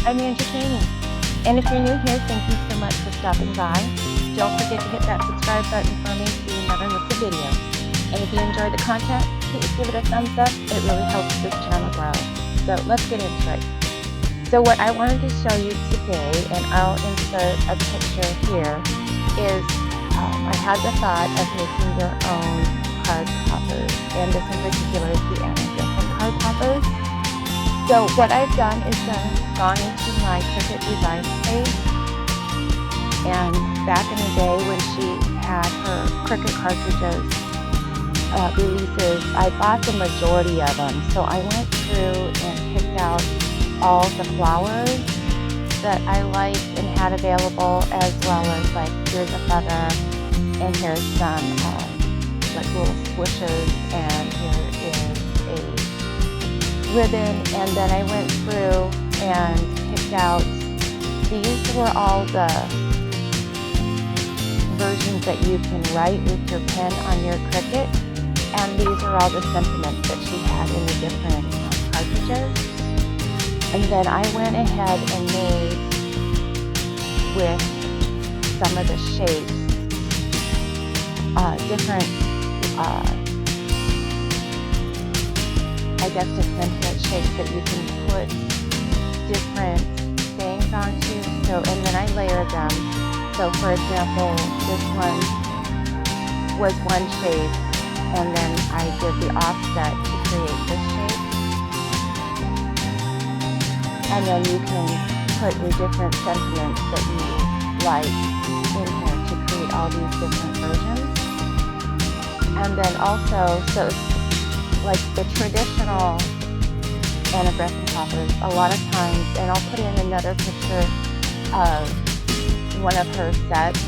I'm entertaining. And if you're new here, thank you so much for stopping by. Don't forget to hit that subscribe button for me so you never miss a video. And if you enjoy the content, please give it a thumbs up. It really helps this channel grow. So let's get into it. So what I wanted to show you today, and I'll insert a picture here, is I had the thought of making your own card toppers, and this in particular is the Anna Griffin card toppers. So what I've done is gone into my Cricut design space, and back in the day when she had her Cricut cartridges releases, I bought the majority of them. So I went through and picked out all the flowers that I liked and had available, as well as like here's a feather and here's some like little swishes, and here is a ribbon. And then I went through and picked out, these were all the versions that you can write with your pen on your Cricut, and these are all the sentiments that she had in the different cartridges. And then I went ahead and made, with some of the shapes, different, I guess just sentiment shapes that you can put different things onto. So, and then I layered them. So for example, this one was one shape, and then I did the offset to create this shape. And then you can put your different sentiments that you like in here to create all these different versions. And then also, so like the traditional Anna Griffin toppers, a lot of times, and I'll put in another picture of one of her sets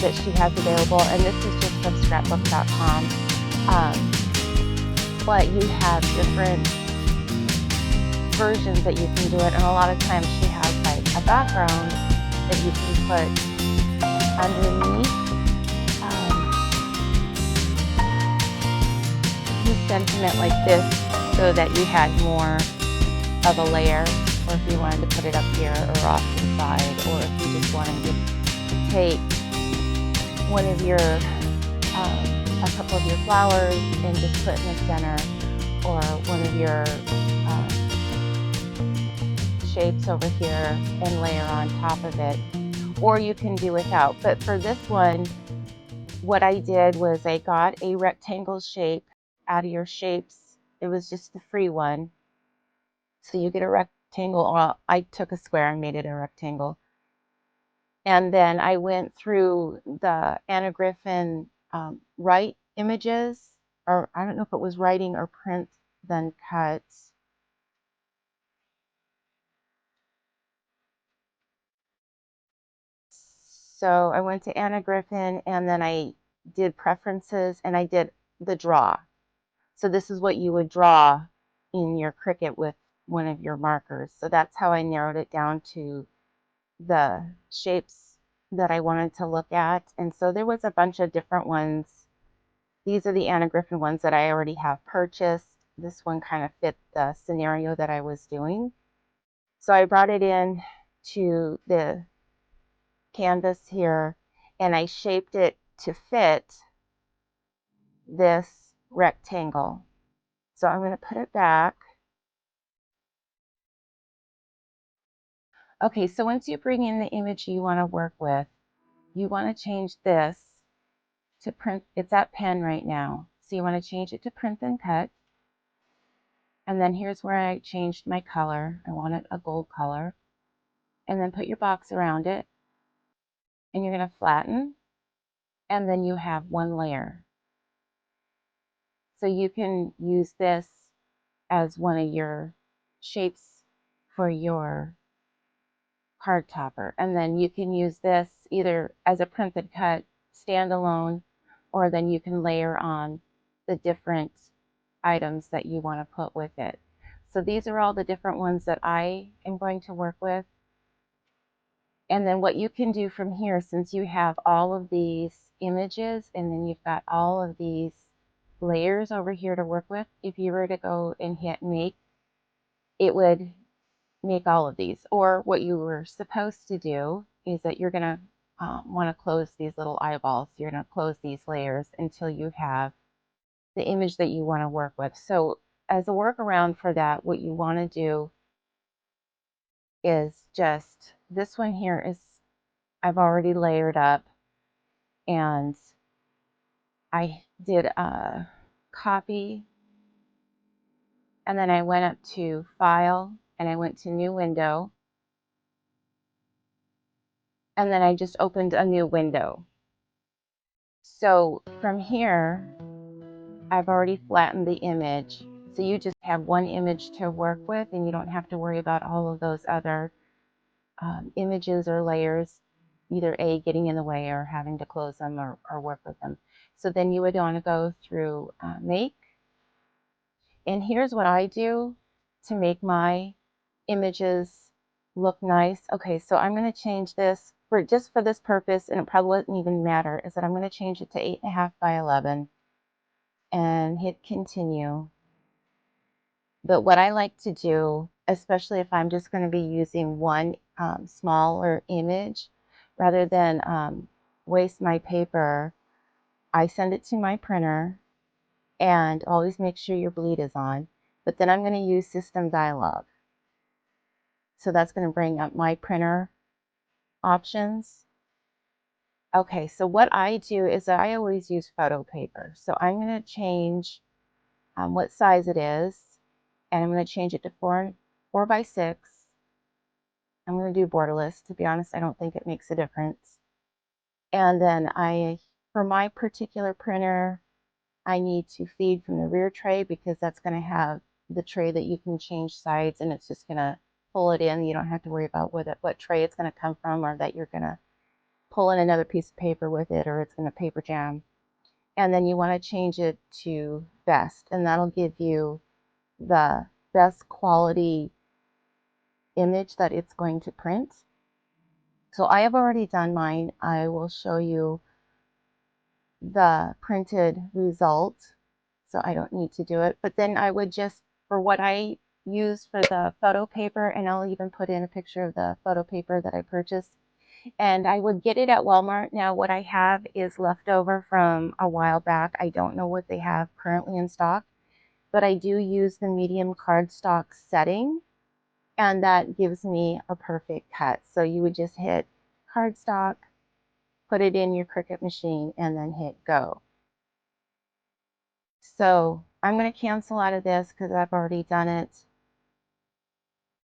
that she has available, and this is just from scrapbook.com. But you have different versions that you can do it, and a lot of times she has like a background that you can put underneath the sentiment like this, so that you had more of a layer, or if you wanted to put it up here or off to the side, or if you just wanted to take one of your a couple of your flowers and just put in the center, or one of your shapes over here and layer on top of it, or you can do without. But for this one, what I did was I got a rectangle shape out of your shapes. It was just the free one. So you get a rectangle, or I took a square and made it a rectangle. And then I went through the Anna Griffin write images, or I don't know if it was writing or print then cut. So I went to Anna Griffin, and then I did preferences, and I did the draw. So this is what you would draw in your Cricut with one of your markers. So that's how I narrowed it down to the shapes that I wanted to look at. And so there was a bunch of different ones. These are the Anna Griffin ones that I already have purchased. This one kind of fit the scenario that I was doing. So I brought it in to the canvas here, and I shaped it to fit this rectangle. So I'm going to put it back. Okay, so once you bring in the image you want to work with, you want to change this to print. It's at pen right now. So you want to change it to print and cut. And then here's where I changed my color. I want it a gold color. And then put your box around it. And you're going to flatten. And then you have one layer. So you can use this as one of your shapes for your card topper. And then you can use this either as a print and cut standalone, or then you can layer on the different items that you want to put with it. So these are all the different ones that I am going to work with. And then what you can do from here, since you have all of these images, and then you've got all of these layers over here to work with, if you were to go and hit make, it would make all of these. Or what you were supposed to do is that you're going to want to close these little eyeballs. You're going to close these layers until you have the image that you want to work with. So as a workaround for that, what you want to do is just, this one here is, I've already layered up, and I did a copy, and then I went up to File, and I went to New Window, and then I just opened a new window. So from here, I've already flattened the image. So you just have one image to work with, and you don't have to worry about all of those other images or layers, either A, getting in the way or having to close them or work with them. So then you would want to go through Make. And here's what I do to make my images look nice. Okay, so I'm going to change this for just for this purpose, and it probably wouldn't even matter, is that I'm going to change it to 8.5 by 11 and hit continue. But what I like to do, especially if I'm just going to be using one smaller image, rather than waste my paper, I send it to my printer, and always make sure your bleed is on. But then I'm going to use System Dialog. So that's going to bring up my printer options. Okay, so what I do is that I always use photo paper. So I'm going to change what size it is, and I'm going to change it to 4 by 6. I'm going to do borderless. To be honest, I don't think it makes a difference. And then for my particular printer, I need to feed from the rear tray, because that's going to have the tray that you can change sides, and it's just going to pull it in. You don't have to worry about what tray it's going to come from, or that you're going to pull in another piece of paper with it, or it's going to paper jam. And then you want to change it to best, and that'll give you the best quality image that it's going to print. So I have already done mine. I will show you the printed result, so I don't need to do it. But then I would just, for what I use for the photo paper, and I'll even put in a picture of the photo paper that I purchased, and I would get it at Walmart. Now what I have is leftover from a while back. I don't know what they have currently in stock, but I do use the medium cardstock setting, and that gives me a perfect cut. So you would just hit cardstock, put it in your Cricut machine, and then hit go. So I'm going to cancel out of this because I've already done it.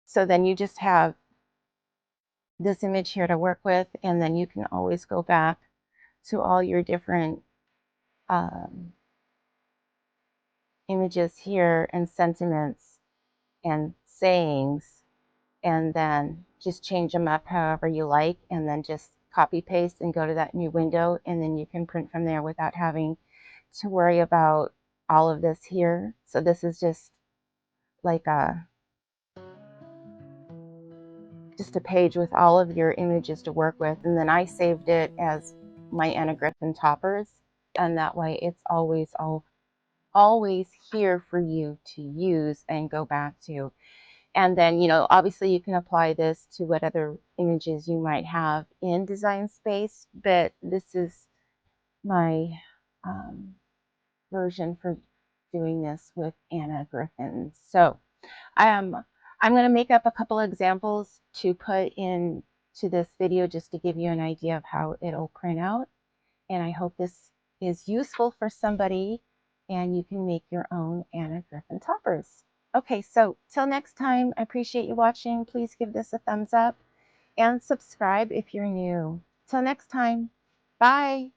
So then you just have this image here to work with, and then you can always go back to all your different images here, and sentiments and sayings, and then just change them up however you like, and then just copy paste and go to that new window, and then you can print from there without having to worry about all of this here. So this is just like just a page with all of your images to work with, and then I saved it as my Anna Griffin toppers, and that way it's always here for you to use and go back to. And then, you know, obviously you can apply this to what other images you might have in Design Space, but this is my version for doing this with Anna Griffin. So I'm going to make up a couple examples to put in to this video, just to give you an idea of how it'll print out. And I hope this is useful for somebody, and you can make your own Anna Griffin toppers. Okay, so till next time, I appreciate you watching. Please give this a thumbs up and subscribe if you're new. Till next time, bye.